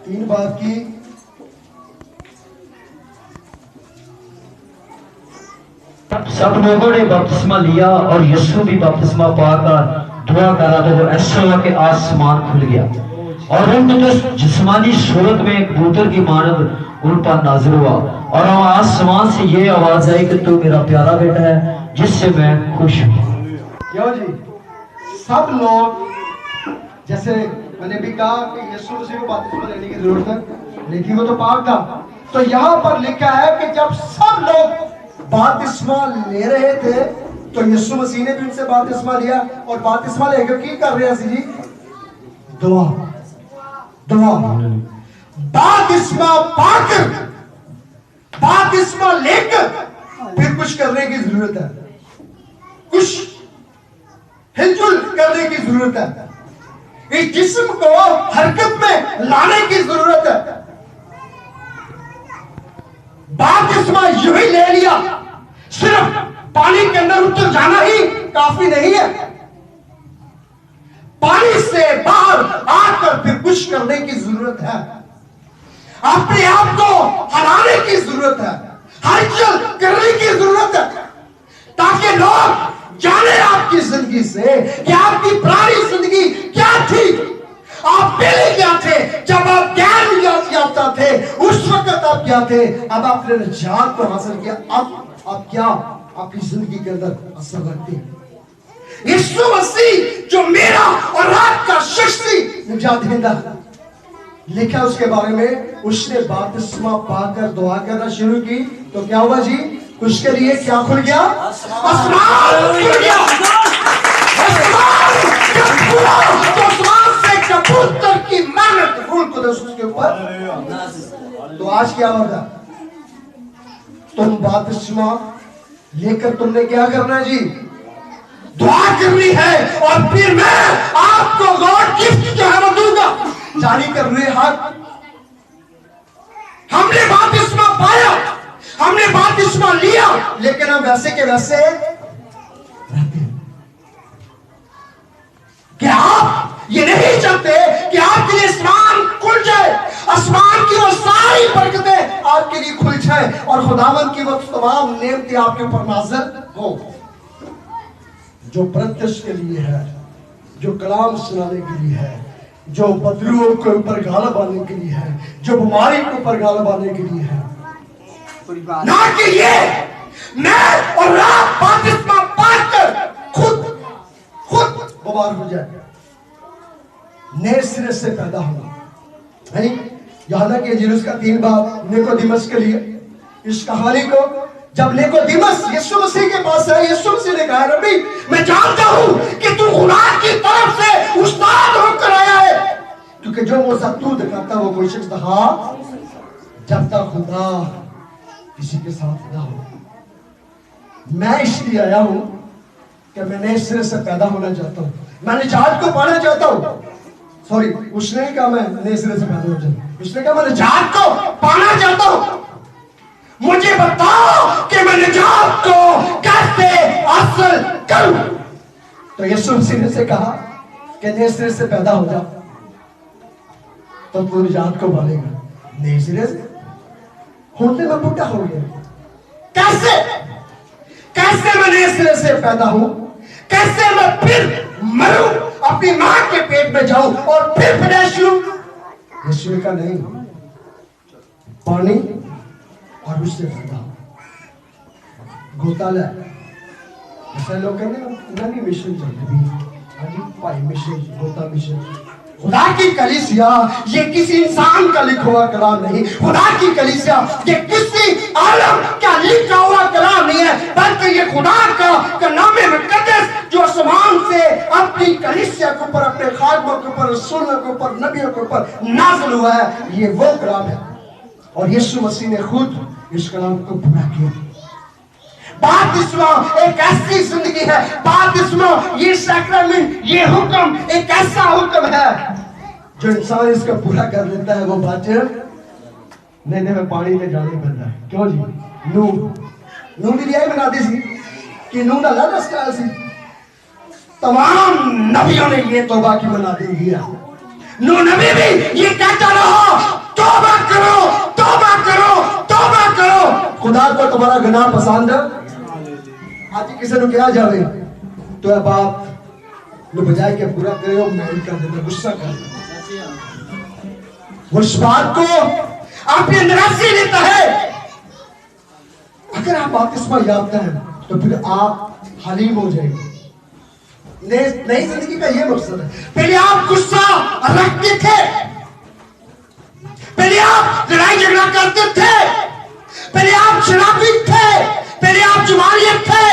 3 باب کی سب لوگوں نے بپتسمہ لیا اور یسوع بھی بپتسمہ پا کر دعا کر رہا تھا. تو ایسا ہوا کہ آسمان کھل گیا اور ان کو جسمانی صورت میں ایک کبوتر کی مانند ان پر نازل ہوا اور آسمان سے یہ آواز آئی کہ تو میرا پیارا بیٹا ہے جس سے میں خوش ہوں. کیوں جی سب لوگ جیسے میں نے بھی کہا کہ یسوع مسیح کو بپتسمہ لینے کی ضرورت ہے لیکن وہ تو پاک تھا. تو یہاں پر لکھا ہے کہ جب سب لوگ بپتسمہ لے رہے تھے تو یسوع مسیح نے بھی ان سے بپتسمہ لیا اور بپتسمہ لے کر کی کر رہے ہیں جی دعا بپتسمہ پا کر بپتسمہ لے کر پھر کچھ کرنے کی ضرورت ہے, کچھ ہلچل کرنے کی ضرورت ہے, اس جسم کو حرکت میں لانے کی ضرورت ہے. بپتسمہ یوں ہی لے لیا صرف پانی کے اندر اتر جانا ہی کافی نہیں ہے, پانی سے باہر آ کر پھر کچھ کرنے کی ضرورت ہے, اپنے آپ کو ہلانے کی ضرورت ہے, ہلچل کرنے کی ضرورت ہے تاکہ لوگ جانے آپ کی زندگی سے کہ آپ کی پرانی زندگی کیا تھی, آپ پہلے کیا تھے, جب آپ غیر نجات یافتہ تھے اس وقت آپ کیا تھے, اب آپ نے نجات کو حاصل کیا, اب کیا آپ کی زندگی کے اندر اثر رکھتے ہیں. یسوع مسیح جو میرا اور آپ کا شخصی نجات دہندہ لکھا اس کے بارے میں, اس نے بپتسمہ پا کر دعا کرنا شروع کی تو کیا ہوا جی, اس کے لیے کیا کھل گیا, آسمان کھل گیا, آسمان سے کبوتر کی محنت روح قدس اس کے اوپر. تو آج کیا ہوگا, تم بپتسمہ لے کر تم نے کیا کرنا ہے جی, دعا کرنی ہے اور پھر میں آپ کو گاڈ گفٹ جو ہے وہ دوں گا, جاری کر رہے حق. ہم نے بپتسمہ پایا, ہم نے بپتسمہ لیا, لیکن ہم ویسے کے ویسے رہتے ہیں. کہ آپ یہ نہیں چاہتے کہ آپ کے لیے آسمان کھل جائے, آسمان کی وہ ساری برکتیں آپ کے لیے کھل جائے اور خداوند کی وہ تمام نعمتیں آپ کے اوپر نازل ہو جو پرتش کے لیے ہے, جو کلام سنانے کے لیے ہے, جو بدلوں کے اوپر غالب آنے کے لیے ہے, جو بیماری کے اوپر غالب آنے کے لیے ہے. نہ کہ یہ میں اور آپ بپتسمہ پا کر خود بیمار ہو جائے, نئے سرے سے پیدا ہونا نہیں. یہاں تک کہ انجیل کا 3 باب نیکودیمس کے لیے اس کہانی کو جب نیکودیمس یسوع مسیح کے پاس آیا, یسوع مسیح نے کہا ربی میں جانتا ہوں کہ تو خدا کی طرف سے استاد ہو کر آیا ہے, کیونکہ جو موجزہ تو دکھاتا وہ کوئی شخص دکھا جب تک خدا کسی کے ساتھ نہ ہو. میں اس لیے آیا ہوں کہ میں نئے سرے سے پیدا ہونا چاہتا ہوں, میں نجات کو پانا چاہتا ہوں. سوری, اس نے کہا میں نئے سرے سے پیدا ہونا چاہتا ہوں, اس نے کہا میں نجات کو پانا چاہتا ہوں. مجھے بتاؤ کہ میں نجات کو کیسے حاصل کروں. تو یسوع مسیح نے سے کہا کہ نئے سرے سے پیدا ہو جا تو تو نجات کو پالے گا. نئے سرے سے ہوتے میں بوٹا ہو گیا, کیسے میں نئے سرے سے پیدا ہوں, کیسے میں پھر مروں, اپنی ماں کے پیٹ میں جاؤں اور پھر پیدائش لوں. یسوع نے کہا نہیں, پانی اور اس سے پیدا ہو. گوتالا ایسا لوگ کہتے ہیں نبی مشن چلتے بھی آجی پائی مشن, گوتا مشن. خدا کی کلیسیا یہ کسی انسان کا لکھا ہوا کلام نہیں, خدا کی کلیسیا یہ کسی عالم کا لکھا ہوا کلام نہیں ہے, بلکہ یہ خدا کا کلام مقدس جو آسمان سے اپنی کلیسیا کے اوپر, اپنے خادموں کے اوپر, رسولوں کے اوپر, نبیوں کے اوپر نازل ہوا ہے. یہ وہ کلام ہے اور یسوع مسیح نے خود اس کلام کو پورا کیا. بپتسمہ ایک ایسی زندگی ہے, بپتسمہ یہ سیکرمنٹ, یہ حکم ایک ایسا حکم ہے جو انسان اس کا پورا کر لیتا ہے وہ باچر نہیں میں پانی میں جانے بنتا ہے. کیوں جی, نو بھی دیا بنا دی سی کہ نو نہ لگا سٹائل سی, تمام نبیوں نے یہ توبہ کی بنا دی گیا, नूह नबी भी ये कहता रहा, तौबा करो, तौबा करो, तौबा करो। खुदा को तुम्हारा गुनाह पसंद आज किसी ने क्या जावे तो यह बात नु बजाय के पूरा करे और मैं कर देता, गुस्सा कर वो इस बात को आपके निराशी लेता है। अगर आप बपतिस्मा याफ्ता हैं तो फिर आप हलीम हो जाएंगे। नई जिंदगी का ये मकसद है। पहले आप गुस्सा रखते थे, पहले आप लड़ाई झगड़ा करते थे, पहले आप शराबी थे, पहले आप जुमालियत थे,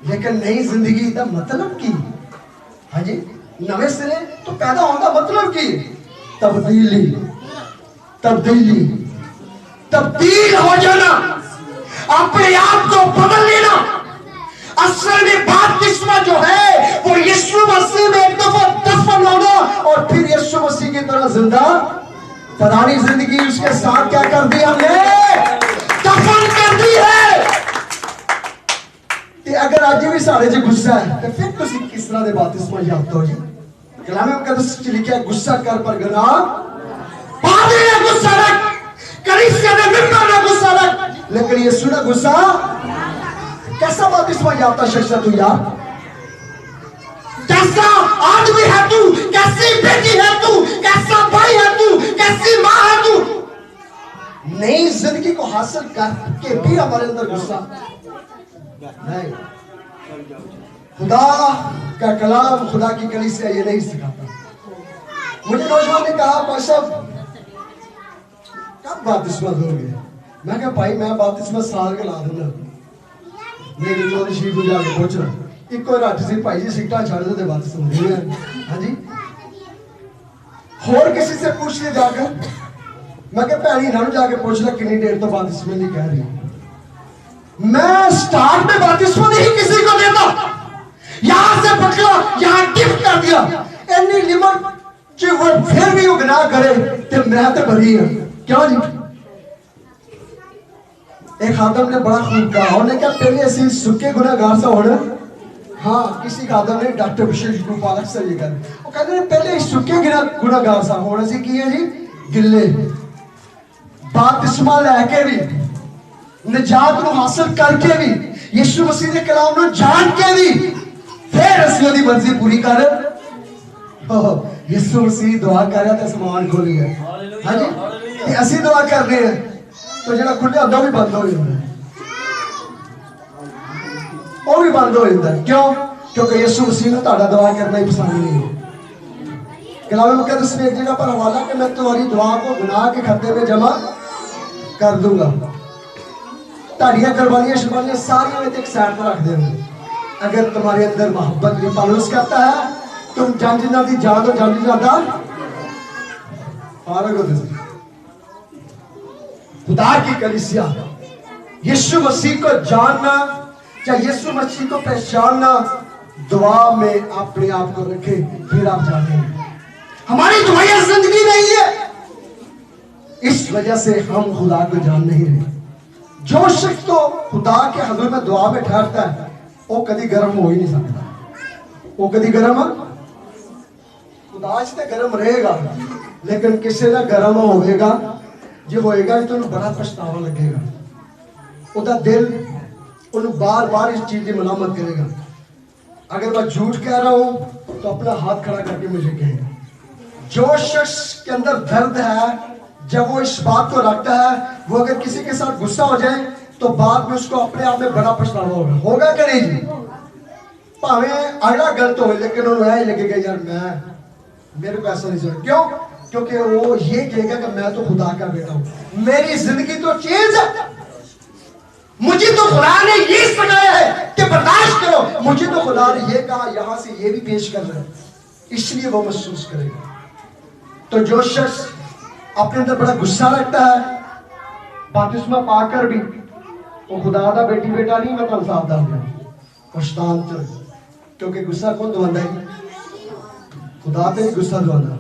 लेकिन नई जिंदगी का मतलब की हाँ जी नवे सिरे तो पैदा होने का मतलब की तब्दीली, तब्दीली, तब्दील हो जाना, अपने आप को बदल लेना। असल में बपतिस्मा जो है वो यीशु मसीह में एक दफा दफन होना और फिर यीशु मसीह की तरह जिंदा। पुरानी जिंदगी उसके साथ क्या कर दी हमने, दफन कर दी है। ते अगर आज भी सारे जी गुस्सा है तो फिर तुसी किस तरह दे बपतिस्मा याफ्ता हो जी। कलाम में कदस च लिखा है गुस्सा कर पर गुनाह पादरी ने गुस्सा रख, कलीसिया ने मिंबर ने गुस्सा रख, लेकिन यीशु ने गुस्सा। कैसा बपतिस्मा याफ्ता शख्स है तू यार, कैसा आदमी है तू, कैसी बेटी है तू, कैसा भाई है तू, कैसी माँ है तू। नई जिंदगी को हासिल करके भी हमारे अंदर गुस्सा नहीं। खुदा का कलाम, खुदा की कलीसिया ये नहीं सिखाता। मुझे नौजवान ने कहा भाई साहब कब बपतिस्मा दोगे? मैं कहा भाई मैं बपतिस्मा साल के ला दूंगा। मेरी जो शरीफ को जाके पूछना एक और रट सी भाई जी सिगटा छड़ दो बपतिस्मा दे। हाँ जी होर किसी से पूछ ले जाकर, मैं कहा भैनी इन्होंने जाके पूछ ला कितनी देर तो बपतिस्मा नहीं कह रही। मैं स्टार्ट में बपतिस्मा नहीं किसी को देता, यहां से पकड़ा यहां टिप कर दिया एनी लिमिट जो वो फिर भी वो गुनाह करे तो मैं तो बरी हूं। क्यों जी? एक खादम ने बड़ा खूब कहा, उन्होंने कहा पहले ऐसे सुखे गुनाहगार सा होना। हाँ किसी खादम ने डॉक्टर विशेष पालक से ये कर वो कहते हैं पहले सुखे गुनाहगार सा होना सी की है जी गिले। बपतिस्मा लैके भी निजात को हासिल करके भी यीशु मसीह के कलाम को जान के भी फिर असली दी मर्जी पूरी कर। यीशु मसीह दुआ कर रहा था आसमान खोली है। हाँ जी असि दुआ कर रहे हैं तो जो खुले होता भी बंद हो जाता है, वो भी बंद हो जाता है। क्यों? क्योंकि यीशु मसीह ने ताड़ा दुआ करना ही पसंद नहीं है। कलाम मुकद्दस में एक जगह पर हवाला कि मैं तुम्हारी दुआ को गुनाह के खाते में जमा कर दूंगा। ताड़ियां कुर्बानियां शुरबानियां सारी में एक साइड पर रख देंगे। अगर तुम्हारे अंदर मोहब्बत नहीं, पौलुस कहता है तुम जानना दी जान हो जान जाता फारग हो। खुदा की कलीसिया यीशु मसीह को जानना या यीशु मसीह को पहचानना, दुआ में अपने आप को रखे फिर आप जानेंगे। हमारी दुआएं जिंदगी नहीं है, इस वजह से हम खुदा को जान नहीं रहे। जो शख्स तो खुदा के हजूर में दुआ में ठहरता है वो कभी गर्म हो ही नहीं सकता। वो कभी गर्म खुदा से गर्म रहेगा, लेकिन किसी ना गर्म होगा जो होएगा तो बड़ा पछतावा लगेगा। उदा दिल उन्हें बार बार इस चीज की मलामत करेगा। अगर मैं झूठ कह रहा हूं तो अपना हाथ खड़ा करके मुझे कहेगा। जो शख्स के अंदर दर्द है जब वो इस बात को रखता है, वो अगर किसी के साथ गुस्सा हो जाए तो बाद में उसको अपने आप में बड़ा पछतावा होगा कि नहीं जी? भावे अगला गलत हो लेकिन उन्हें लगेगा यार मैं मेरे को ऐसा नहीं चाहिए। क्यों? क्योंकि वो ये कहेगा कि मैं तो खुदा का बेटा हूं, मेरी जिंदगी तो चेंज है। मुझे तो खुदा ने ये सिखाया है कि बर्दाश्त करो, मुझे तो खुदा ने ये कहा यहां से ये भी पेश कर रहा है, इसलिए वो महसूस करेगा। तो जो शख्स अपने अंदर बड़ा गुस्सा रखता है बपतिस्मा पाकर भी वो खुदा दा बेटी बेटा नहीं, मैं तो साफ दस दिया और शांत, क्योंकि गुस्सा कौन दवांदा है? खुदा पे गुस्सा दवांदा।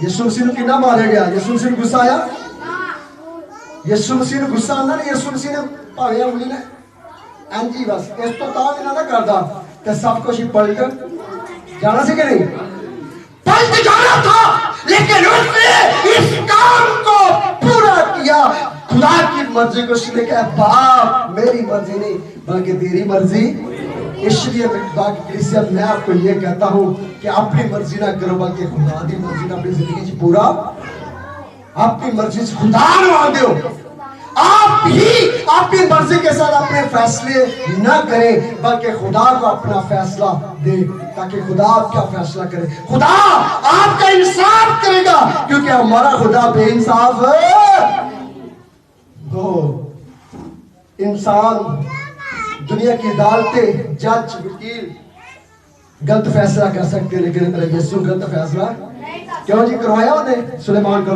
यीशु मसीह ने कितना मारे गया? यीशु मसीह गुस्सा आया? यीशु मसीह ने गुस्सा आना नहीं। यीशु मसीह ने भावे उंगली ने एंजी बस इस तो काम इन्हों ना करता तो सब कुछ ही पलट जाना सी कि नहीं? पलट जाना था, लेकिन उसने इस काम को पूरा किया। खुदा की मर्जी को उसने कहा, बाप मेरी मर्जी नहीं बल्कि तेरी मर्जी। इसलिए कलीसिया मैं आपको ये कहता हूं कि अपनी मर्जी ना करो बल्कि खुदा की मर्जी ना अपनी जिंदगी पूरा अपनी मर्जी से खुदा मान दो। आप भी अपनी मर्जी के साथ अपने फैसले न करें बल्कि खुदा को अपना फैसला दे, ताकि खुदा आपका फैसला करे। खुदा आपका इंसाफ करेगा क्योंकि हमारा खुदा बेइंसाफ है। तो इंसान दुनिया की अदालतें, जज, वकील गलत फैसला कर सकते हैं, लेकिन मेरा यीशु गलत फैसला क्यों जी करवाया उन्हें सुलेमान को।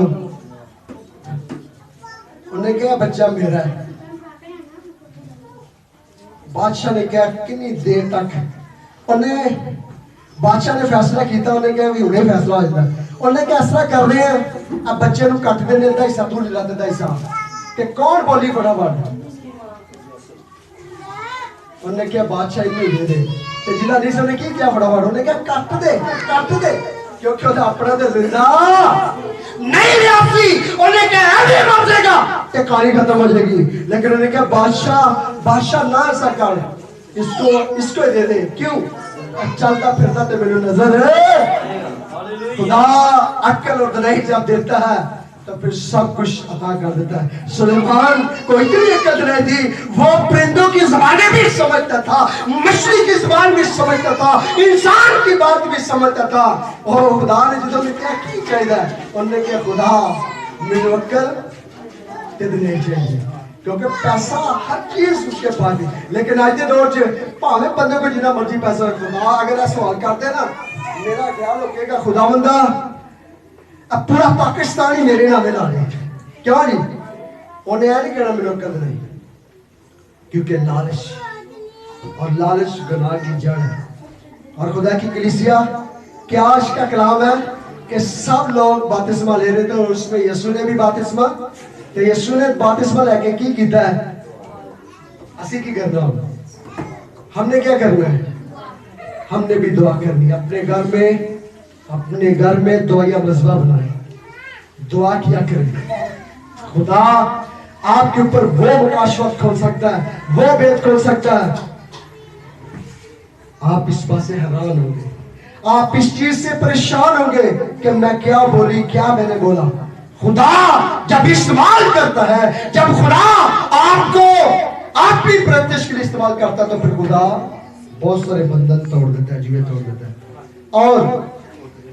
उन्हें क्या बच्चा मेरा है। बादशाह ने कहा कितनी देर तक उन्हें बादशाह ने फैसला किया। उन्हें कहा भी उन्हें फैसला हो जाता। उन्हें क्या ऐसा कर रहे हैं अब बच्चे को कट देने का हिस्सा तू ला देता हिस्सा कि कौन बोली फटाफट। उन्हें क्या बादशाह इतनी दे दे ते जिला नहीं सुने की क्या फटाफट। उन्हें क्या कट दे क्योंकि उन्हें अपना तो जिंदा नहीं रियासी। उन्हें क्या ऐसे मर जाएगा ते कहानी खत्म हो जाएगी। लेकिन उन्हें क्या बादशाह ना ऐसा कर, इसको दे दे। क्यों चलता फिरता तो मेरे नजर है। खुदा अक्ल और दनाई जब देता है तो फिर सब कुछ अता कर देता है। सुलेमान को इतनी अक्ल नहीं थी, वो परिंदों की ज़बानें भी समझता था, मछली की ज़बान भी समझता था, इंसान की बात भी समझता था। और खुदा ने जो क्या की चाहिए उन्होंने क्या खुदा मेरे अक्ल नहीं चाहिए क्योंकि पैसा हर चीज उसके पास है। लेकिन आज के दौर च भावे बंदे को जितना मर्जी पैसा खुदा अगर सवाल करते ना मेरा ख्याल होगा खुदावंदा अब पूरा पाकिस्तान ही मेरे नाम ला रहे। क्यों जी उन्हें यह नहीं कहना मेरे अक्ल नहीं, क्योंकि लालच गुनाह की जड़ है। और खुदा की कलीसिया क्या आज का कलाम है कि सब लोग बपतिस्मा ले रहे थे और उसमें यीशु ने भी बपतिस्मा, तो यीशु ने बपतिस्मा लेके की कीता है। असी की करना हमने क्या करना है, हमने भी दुआ करनी है। अपने घर में दुआया मज़बा बनाए, दुआ किया करें। खुदा आपके ऊपर वो मुकाशवत खोल सकता है, वो भेद खोल सकता है। आप इस बात से हैरान होंगे, आप इस चीज से परेशान होंगे कि मैं क्या बोली, क्या मैंने बोला। खुदा जब इस्तेमाल करता है, जब खुदा आपको आपकी प्रत्यक्ष के लिए इस्तेमाल करता है तो फिर खुदा बहुत सारे बंधन तोड़ देता है, जीवे तोड़ देता है। और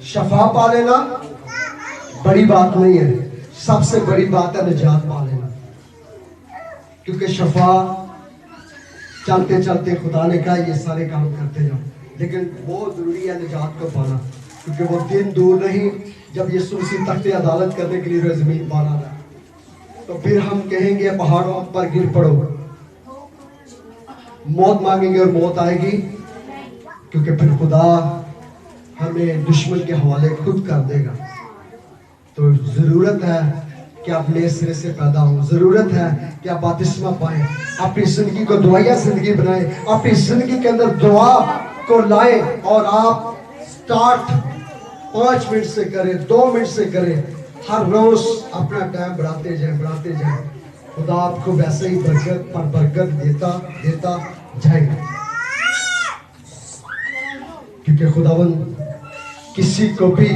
शफा पा लेना बड़ी बात नहीं है, सबसे बड़ी बात है निजात पा लेना। क्योंकि शफा चलते चलते खुदा ने कहा ये सारे काम करते जाओ, लेकिन बहुत जरूरी है निजात को पाना, क्योंकि वो दिन दूर नहीं जब यीशु मसीह तख्ते अदालत करने के लिए जमीन पाना है। तो फिर हम कहेंगे पहाड़ों पर गिर पड़ो, मौत मांगेंगे और मौत आएगी, क्योंकि फिर खुदा हमें दुश्मन के हवाले खुद कर देगा। तो जरूरत है कि आप नए सिरे से पैदा हो, जरूरत है कि आप बपतिस्मा पाएं, अपनी जिंदगी को दुआया जिंदगी बनाएं, अपनी जिंदगी के अंदर दुआ को लाएं और आप स्टार्ट 5 मिनट से करें, 2 मिनट से करें, हर रोज अपना टाइम बढ़ाते जाएं। खुदा आपको वैसे ही बरकत पर बरकत देता जाएगा, क्योंकि खुदावंद किसी को भी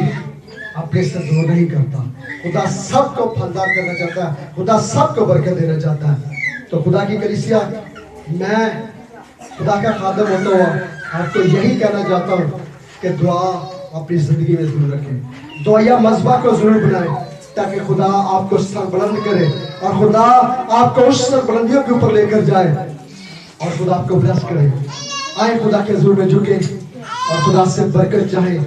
अपने से दूर नहीं करता। खुदा सबको फलदार करना चाहता है, खुदा सबको बरकत देना चाहता है। तो खुदा की कलीसिया, मैं खुदा का खादम होता हुआ आपको यही कहना चाहता हूँ कि दुआ अपनी जिंदगी में जरूर रखें, दुआया मज़बा को जरूर बनाएं, ताकि खुदा आपको सर बुलंद करे और खुदा आपको उस सर बुलंदियों के ऊपर लेकर जाए और खुदा आपको ब्लेस करे। आए खुदा के हुजूर में झुके और खुदा से बरकत चाहे।